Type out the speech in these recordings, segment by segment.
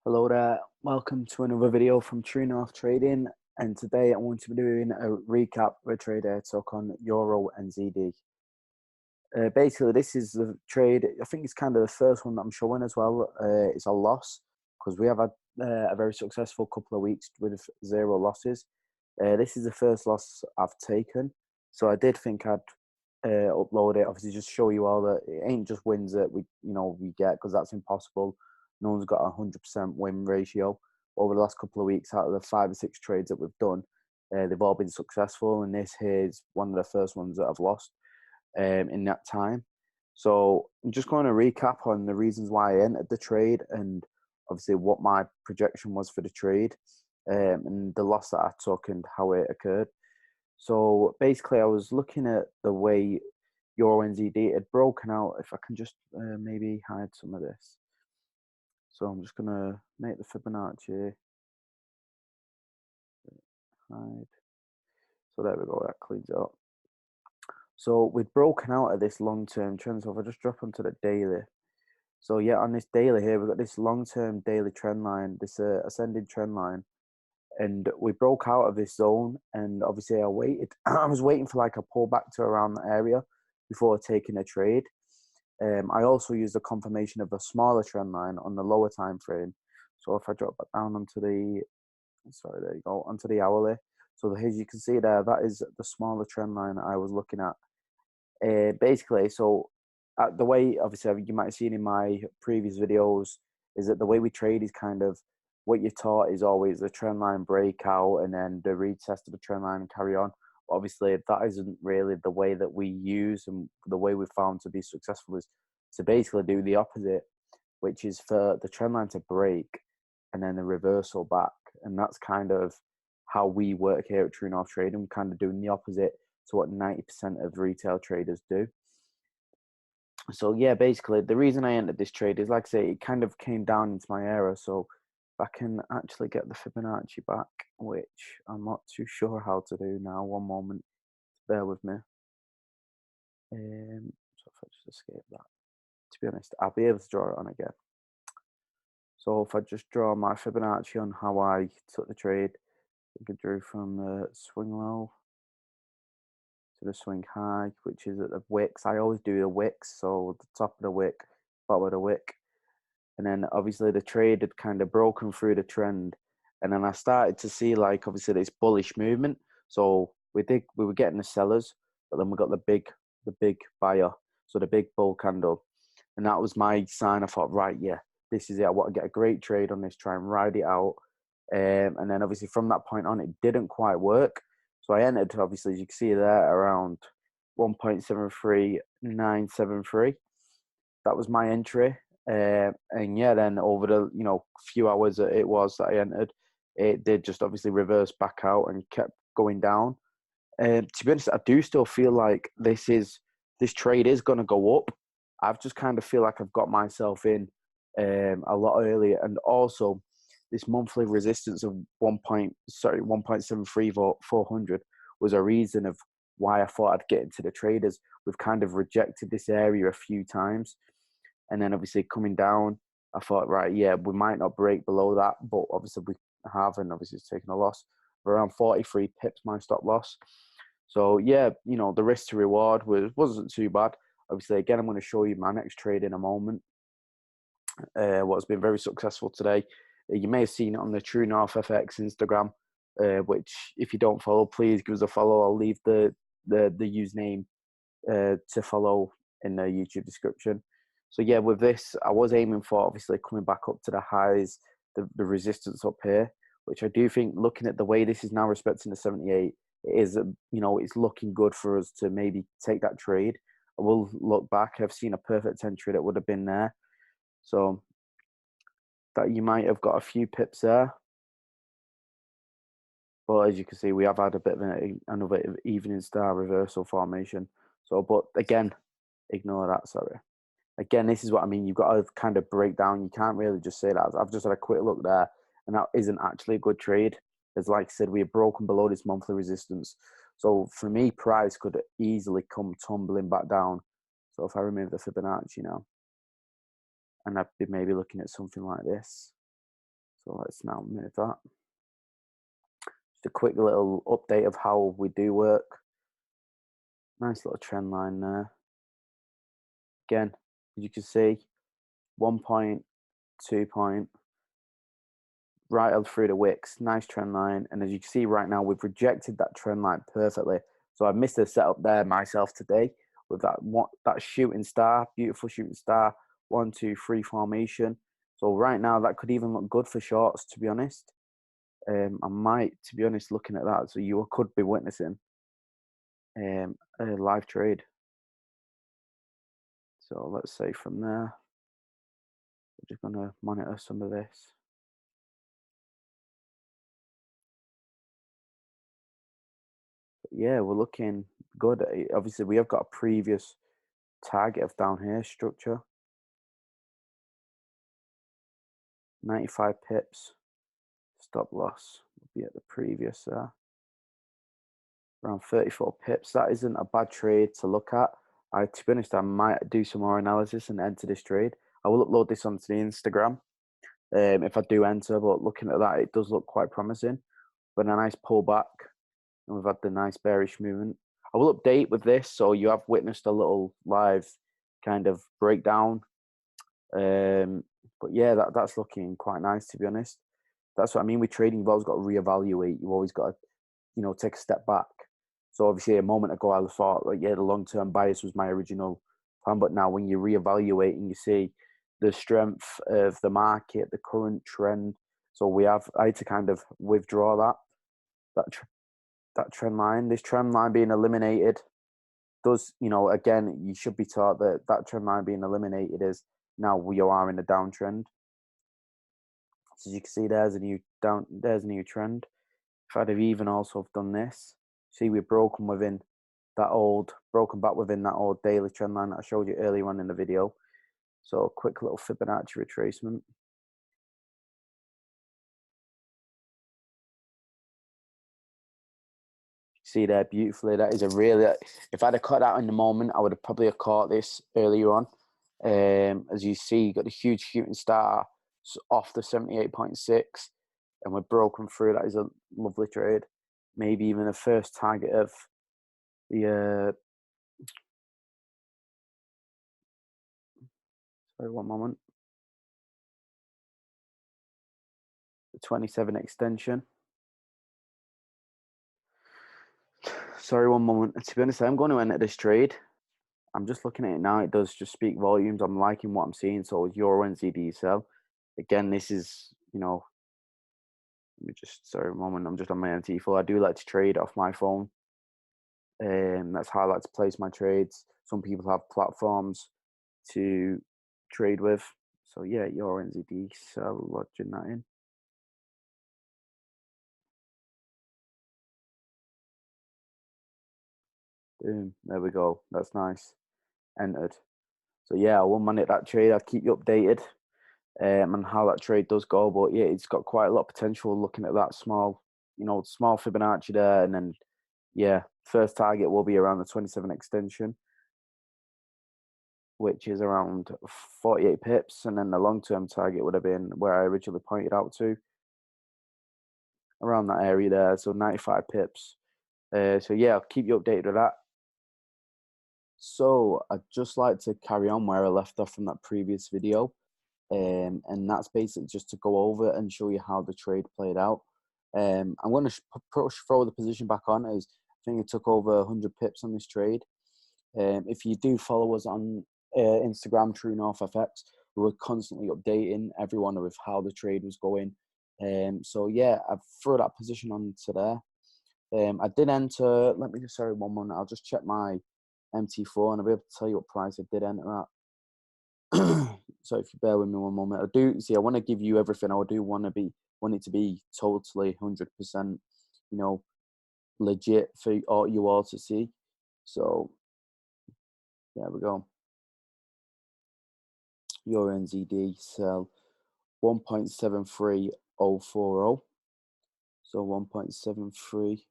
Hello there, welcome to another video from True North Trading, and today I want to be doing a recap of a trade I took on Euro and ZD. Basically, this is the trade, I think it's kind of the first one that I'm showing as well. It's a loss because we have had a very successful couple of weeks with zero losses. This is the first loss I've taken, so I did think I'd upload it, obviously just show you all that it ain't just wins that we get, because that's impossible. No one's got a 100% win ratio. Over the last couple of weeks, out of the 5 or 6 trades that we've done, they've all been successful, and this here is one of the first ones that I've lost in that time. So I'm just going to recap on the reasons why I entered the trade, and obviously what my projection was for the trade, and the loss that I took and how it occurred. So basically, I was looking at the way Euro NZD had broken out. If I can just maybe hide some of this. So I'm just going to make the Fibonacci hide. So there we go, that cleans it up. So we've broken out of this long-term trend. So if I just drop onto the daily. So yeah, on this daily here, we've got this long-term daily trend line, this ascending trend line. And we broke out of this zone, and obviously I waited. I was waiting for like a pullback to around that area before taking a trade. I also used a confirmation of a smaller trend line on the lower time frame. So if I drop that down onto the, sorry, there you go, onto the hourly. So as you can see there, that is the smaller trend line I was looking at. Basically, so the way, obviously, you might have seen in my previous videos, is that the way we trade is kind of what you're taught is always the trend line breakout and then the retest of the trend line and carry on. Obviously, that isn't really the way that we use, and the way we found to be successful is to basically do the opposite, which is for the trend line to break and then the reversal back. And that's kind of how we work here at True North Trading, kind of doing the opposite to what 90% of retail traders do. So yeah, basically the reason I entered this trade is, like I say, it kind of came down into my error. So if I can actually get the Fibonacci back, which I'm not too sure how to do now. One moment, bear with me. So if I just escape that, to be honest, I'll be able to draw it on again. So if I just draw my Fibonacci on how I took the trade, I could drew from the swing low to the swing high, which is at the wicks. I always do the wicks, so the top of the wick, bottom of the wick. And then obviously the trade had kind of broken through the trend. And then I started to see, like, obviously this bullish movement. So we were getting the sellers, but then we got the big buyer. So the big bull candle. And that was my sign. I thought, right, yeah, this is it. I want to get a great trade on this, try and ride it out. And then obviously from that point on, it didn't quite work. So I entered, obviously, as you can see there, around 1.73973. That was my entry. And yeah, then over the few hours that it was that I entered, it did just obviously reverse back out and kept going down. To be honest, I do still feel like this trade is going to go up. I've just kind of feel like I've got myself in a lot earlier, and also this monthly resistance of 1.73400 was a reason of why I thought I'd get into the traders. We've kind of rejected this area a few times, and then obviously coming down, I thought, right, yeah, we might not break below that, but obviously we have, and obviously it's taken a loss of around 43 pips, my stop loss. So yeah, the risk to reward wasn't too bad. Obviously, again, I'm going to show you my next trade in a moment. What's been very successful today. You may have seen it on the True North FX Instagram, which if you don't follow, please give us a follow. I'll leave the username to follow in the YouTube description. So yeah, with this, I was aiming for obviously coming back up to the highs, the resistance up here, which I do think, looking at the way this is now respecting the 78, it is, it's looking good for us to maybe take that trade. I will look back. I've seen a perfect entry that would have been there. So that you might have got a few pips there. But as you can see, we have had a bit of another evening star reversal formation. So, but again, ignore that, sorry. Again, this is what I mean. You've got to kind of break down. You can't really just say that. I've just had a quick look there, and that isn't actually a good trade. As like I said, we have broken below this monthly resistance. So for me, price could easily come tumbling back down. So if I remove the Fibonacci now, and I'd be maybe looking at something like this. So let's now move that. Just a quick little update of how we do work. Nice little trend line there. Again, as you can see, 1 point, 2 point, right up through the wicks, nice trend line. And as you can see right now, we've rejected that trend line perfectly. So I've missed a setup there myself today with that shooting star, beautiful shooting star, 1, 2, 3 formation. So right now that could even look good for shorts, to be honest. I might, to be honest, looking at that, so you could be witnessing a live trade. So let's say from there, we're just going to monitor some of this. But yeah, we're looking good. Obviously, we have got a previous target of down here structure, 95 pips. Stop loss will be at the previous around 34 pips. That isn't a bad trade to look at. To be honest, I might do some more analysis and enter this trade. I will upload this onto the Instagram if I do enter, but looking at that, it does look quite promising. But a nice pullback, and we've had the nice bearish movement. I will update with this, so you have witnessed a little live kind of breakdown. But yeah, that's looking quite nice, to be honest. That's what I mean with trading. You've always got to reevaluate. You've always got to, take a step back. So obviously, a moment ago, I thought, like, yeah, the long-term bias was my original plan. But now, when you reevaluate and you see the strength of the market, the current trend, so I had to kind of withdraw that trend line. This trend line being eliminated does, again, you should be taught that trend line being eliminated is now we are in a downtrend. So as you can see, there's a new trend. If I'd have even also done this, see we've broken back within that old daily trend line that I showed you earlier on in the video. So a quick little Fibonacci retracement. See there beautifully. That is a really, if I'd have caught that in the moment, I would have probably caught this earlier on. As you see, you got a huge shooting star off the 78.6, and we're broken through. That is a lovely trade. Maybe even the first target of the sorry, one moment. The 27 extension. Sorry, one moment. To be honest, I'm going to enter this trade. I'm just looking at it now. It does just speak volumes. I'm liking what I'm seeing. So it's Euro NZD sell. Again, this is, let me just, sorry, a moment. I'm just on my MT4. I do like to trade off my phone. That's how I like to place my trades. Some people have platforms to trade with. So yeah, Euro NZD sell, lodging that in. Boom. There we go. That's nice. Entered. So yeah, I will manage that trade. I'll keep you updated on how that trade does go. But yeah, it's got quite a lot of potential looking at that small Fibonacci there. And then, yeah, first target will be around the 27 extension, which is around 48 pips. And then the long-term target would have been where I originally pointed out to, around that area there. So 95 pips. So yeah, I'll keep you updated with that. So I'd just like to carry on where I left off from that previous video. And that's basically just to go over and show you how the trade played out. I'm going to throw the position back on, as I think it took over 100 pips on this trade. If you do follow us on Instagram, True North FX, we were constantly updating everyone with how the trade was going. So yeah, I've thrown that position on to there. I did enter, sorry, one moment, I'll just check my MT4 and I'll be able to tell you what price I did enter at. So if you bear with me one moment, I want to give you everything. I do want it to be totally 100%, legit for you all to see. So there we go. Euro NZD sell 1.73040. So 1.730.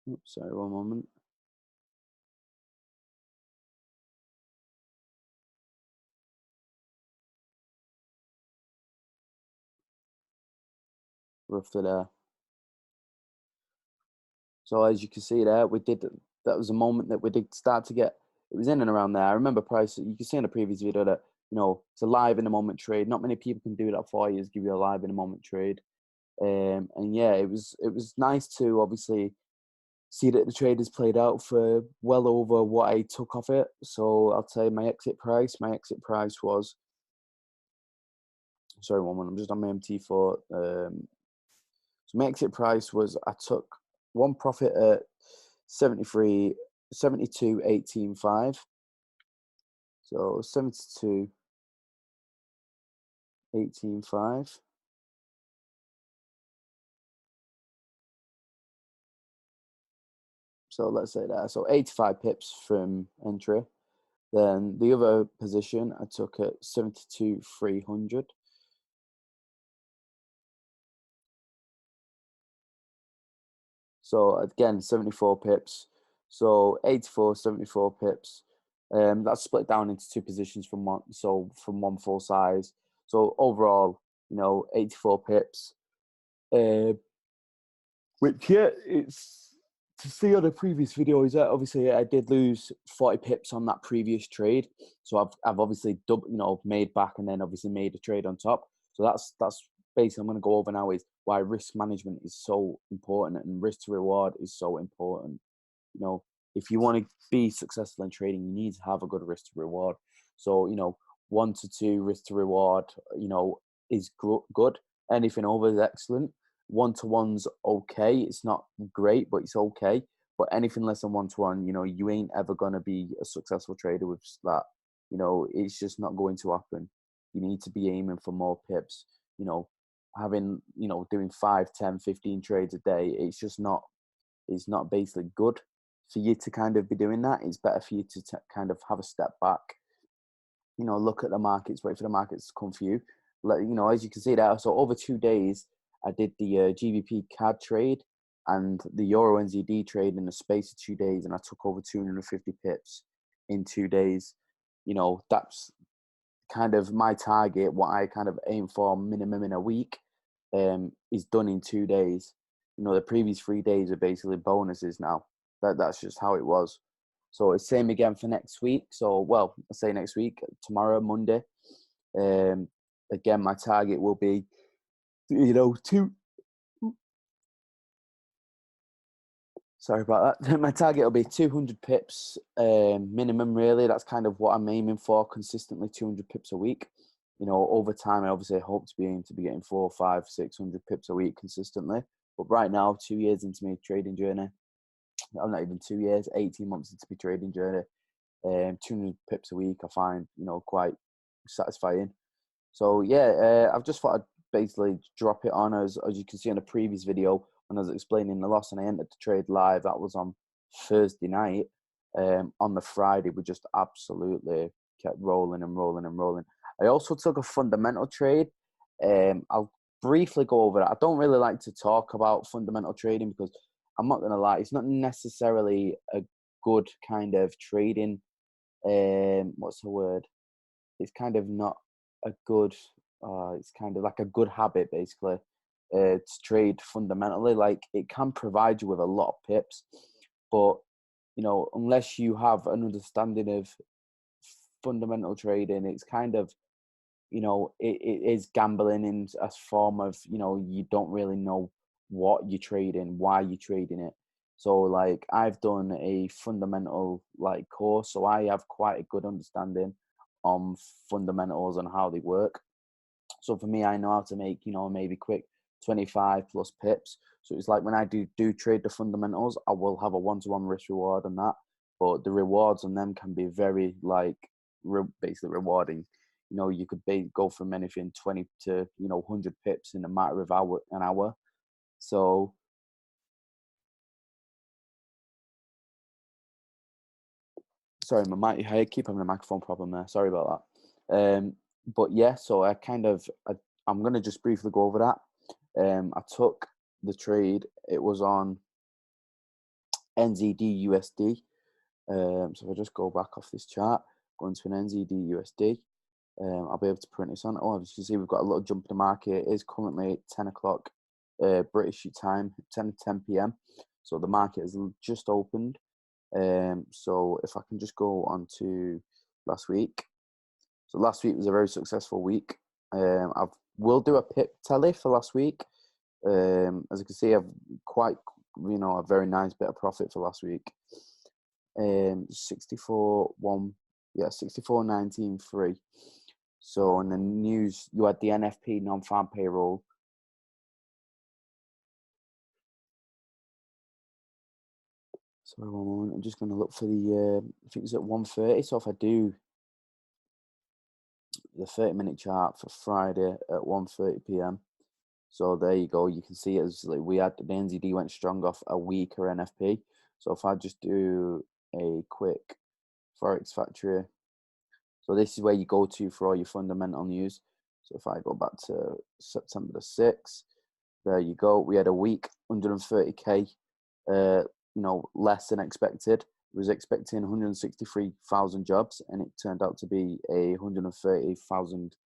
Oops, sorry, one moment. roughly there. So as you can see there, that was a moment that we did start to get, it was in and around there. I remember price, you can see in the previous video that, it's a live in the moment trade. Not many people can do that for you, is give you a live in the moment trade. And yeah, it was nice to obviously see that the trade has played out for well over what I took off it. So I'll tell you my exit price. My exit price was, sorry, one minute, I'm just on my MT4. So my exit price was, I took one profit at 72.185. So 72.185. So let's say that. So 85 pips from entry. Then the other position I took at 72.300. So again, 74 pips. So 84, 74 pips. That's split down into two positions from one. So from one full size. So overall, 84 pips. Which, yeah, it's to see on the previous video is that obviously I did lose 40 pips on that previous trade. So I've obviously made back and then obviously made a trade on top. So that's basically I'm going to go over now is why risk management is so important and risk to reward is so important. If you want to be successful in trading, you need to have a good risk to reward. So 1 to 2 risk to reward, is good. Anything over is excellent. 1-to-1's okay. It's not great, but it's okay. But anything less than 1-to-1, you ain't ever gonna be a successful trader with that. It's just not going to happen. You need to be aiming for more pips. Having doing 5, 10, 15 trades a day. It's not basically good for you to kind of be doing that. It's better for you to kind of have a step back. Look at the markets, wait for the markets to come for you. As you can see there. So over 2 days, I did the GBP CAD trade and the Euro NZD trade in the space of 2 days, and I took over 250 pips in 2 days. That's kind of my target. What I kind of aim for minimum in a week is done in 2 days. The previous 3 days are basically bonuses now. That's just how it was. So it's same again for next week. So, well, I say next week, tomorrow, Monday. Again, my target will be, sorry about that. My target will be 200 pips minimum, really. That's kind of what I'm aiming for, consistently 200 pips a week. Over time, I obviously hope to be getting 400, 500, 600 pips a week consistently. But right now, 2 years into my trading journey, I'm not even 2 years, 18 months into my trading journey, 200 pips a week, I find, quite satisfying. So yeah, I've just thought I'd basically drop it on as you can see in the previous video when I was explaining the loss and I entered the trade live. That was on Thursday night. On the Friday, we just absolutely kept rolling and rolling and rolling. I also took a fundamental trade. I'll briefly go over that. I don't really like to talk about fundamental trading because I'm not going to lie, it's not necessarily a good kind of trading. What's the word? It's kind of not a good, it's kind of like a good habit basically to trade fundamentally. Like it can provide you with a lot of pips, but unless you have an understanding of fundamental trading, it's kind of, it is gambling in a form of, you don't really know what you're trading, why you're trading it. So like I've done a fundamental course, so I have quite a good understanding on fundamentals and how they work. So for me, I know how to make, maybe quick 25 plus pips. So it's like when I do trade the fundamentals, I will have a 1-to-1 risk reward on that. But the rewards on them can be very basically rewarding. You could go from anything 20 to 100 pips in a matter of an hour. So sorry, I keep having a microphone problem there. Sorry about that. But yeah, so I'm gonna just briefly go over that. I took the trade. It was on NZD USD. So if I just go back off this chart, go into an NZD USD. I'll be able to print this on. Oh, as you can see, we've got a little jump in the market. It is currently 10 o'clock British time, 10 p.m. So the market has just opened. So if I can just go on to last week. So last week was a very successful week. I will do a pip tally for last week. As you can see, I've quite, a very nice bit of profit for last week. 64.19.3. So in the news, you had the NFP non-farm payroll. Sorry, one moment. I'm just going to look for the. I think it's at 1:30. So if I do the 30-minute chart for Friday at 1:30 p.m. So there you go. You can see as like we had the NZD went strong off a weaker NFP. So if I just do a quick Forex Factory, so this is where you go to for all your fundamental news. So if I go back to September the 6th, there you go. We had a week 130k, less than expected. It was expecting 163,000 jobs, and it turned out to be a 130,000,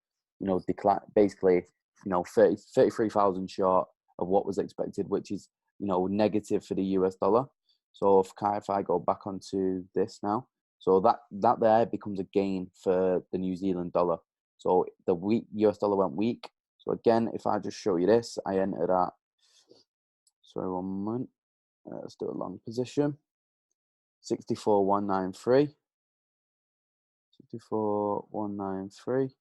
decline. Basically, 33,000 short of what was expected, which is, negative for the US dollar. So if I go back onto this now, so that there becomes a gain for the New Zealand dollar. So the weak US dollar went weak. So again, if I just show you this, I entered at, sorry, one moment. Let's do a long position. 64.193. 64.193.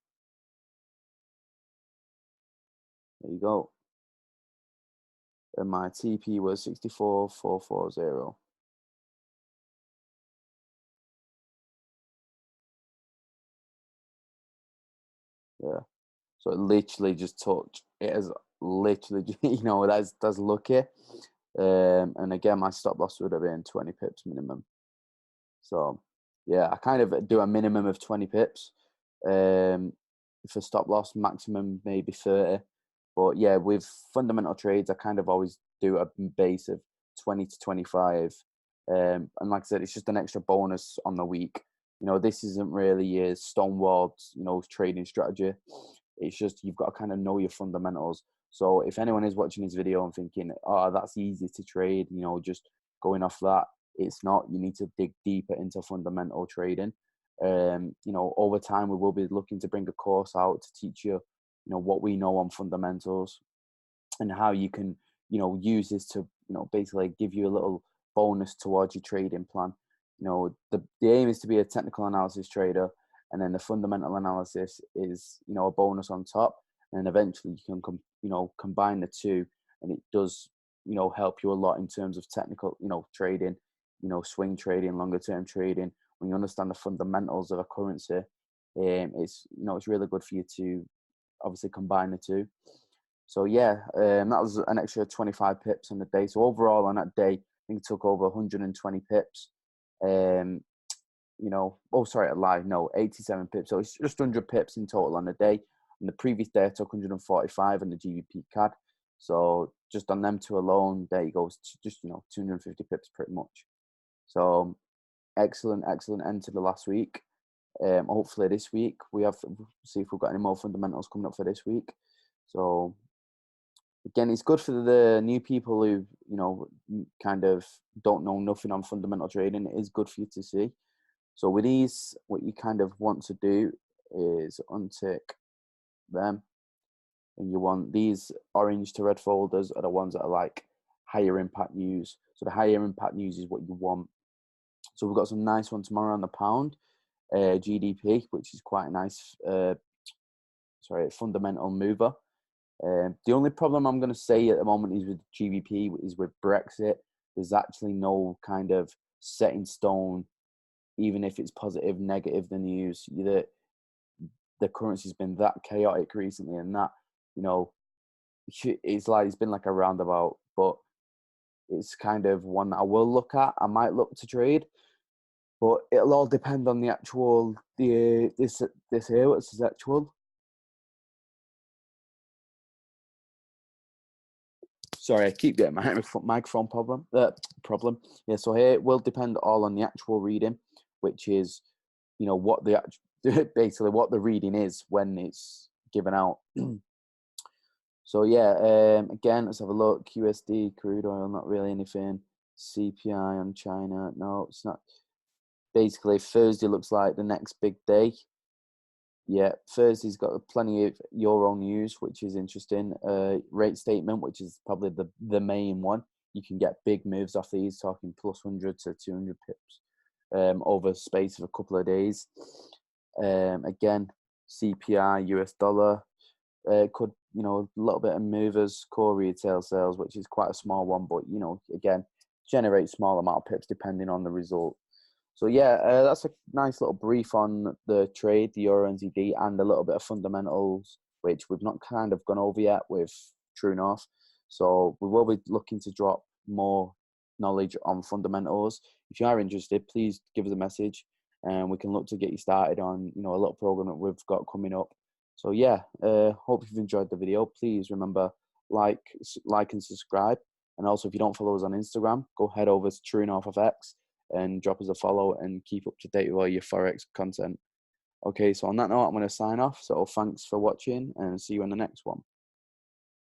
There you go. And my TP was 64.440. Yeah. So it literally just touched. It has literally, that's lucky. And again, my stop loss would have been 20 pips minimum. So yeah, I kind of do a minimum of 20 pips for stop loss, maximum maybe 30. But yeah, with fundamental trades, I kind of always do a base of 20 to 25. And like I said, it's just an extra bonus on the week. This isn't really a stonewalled, trading strategy. It's just you've got to kind of know your fundamentals. So if anyone is watching this video and thinking, oh, that's easy to trade, just going off that, it's not. You need to dig deeper into fundamental trading. Over time, we will be looking to bring a course out to teach you, what we know on fundamentals and how you can, use this to, basically give you a little bonus towards your trading plan. The aim is to be a technical analysis trader, and then the fundamental analysis is, a bonus on top. And then eventually you can, combine the two, and it does, help you a lot in terms of technical, trading, swing trading, longer term trading. When you understand the fundamentals of a currency, it's really good for you to obviously combine the two. So yeah, that was an extra 25 pips on the day. So overall on that day, I think it took over 120 pips. I lied. No, 87 pips. So it's just 100 pips in total on the day. And the previous day, I took 145 on the GBP CAD. So just on them two alone, there you go. Just 250 pips pretty much. So excellent end to the last week. Hopefully this week see if we've got any more fundamentals coming up for this week. So again, it's good for the new people who kind of don't know nothing on fundamental trading. It is good for you to see. So with these, what you kind of want to do is untick them, and you want these orange to red folders are the ones that are like higher impact news. So the higher impact news is what you want. So we've got some nice one tomorrow on the pound, GDP, which is quite a nice, fundamental mover. The only problem I'm going to say at the moment is with GBP is with Brexit. There's actually no kind of set in stone, even if it's positive, negative, the news. The currency's been that chaotic recently, and that, it's been like a roundabout, but it's kind of one that I will look at. I might look to trade, but it'll all depend on the actual, this here, what's this actual? Sorry, I keep getting my microphone problem. Yeah, so here it will depend all on the actual reading, which is, what the basically what the reading is when it's given out. So yeah, again, let's have a look. USD, crude oil, not really anything. CPI on China, no, it's not. Basically, Thursday looks like the next big day. Yeah, Thursday's got plenty of euro news, which is interesting. Rate statement, which is probably the main one. You can get big moves off these, talking plus 100 to 200 pips over the space of a couple of days. Again, CPI, US dollar, could, you know, a little bit of movers, core retail sales, which is quite a small one, but, you know, again, generate small amount of pips depending on the result. So yeah, that's a nice little brief on the trade, the Euro NZD, and a little bit of fundamentals, which we've not kind of gone over yet with True North. So we will be looking to drop more knowledge on fundamentals. If you are interested, please give us a message, and we can look to get you started on, you know, a little program that we've got coming up. So yeah, hope you've enjoyed the video. Please remember like and subscribe, and also if you don't follow us on Instagram, go head over to True North of X and drop us a follow and keep up to date with all your Forex content. Okay, so on that note, I'm going to sign off. So thanks for watching and see you in the next one.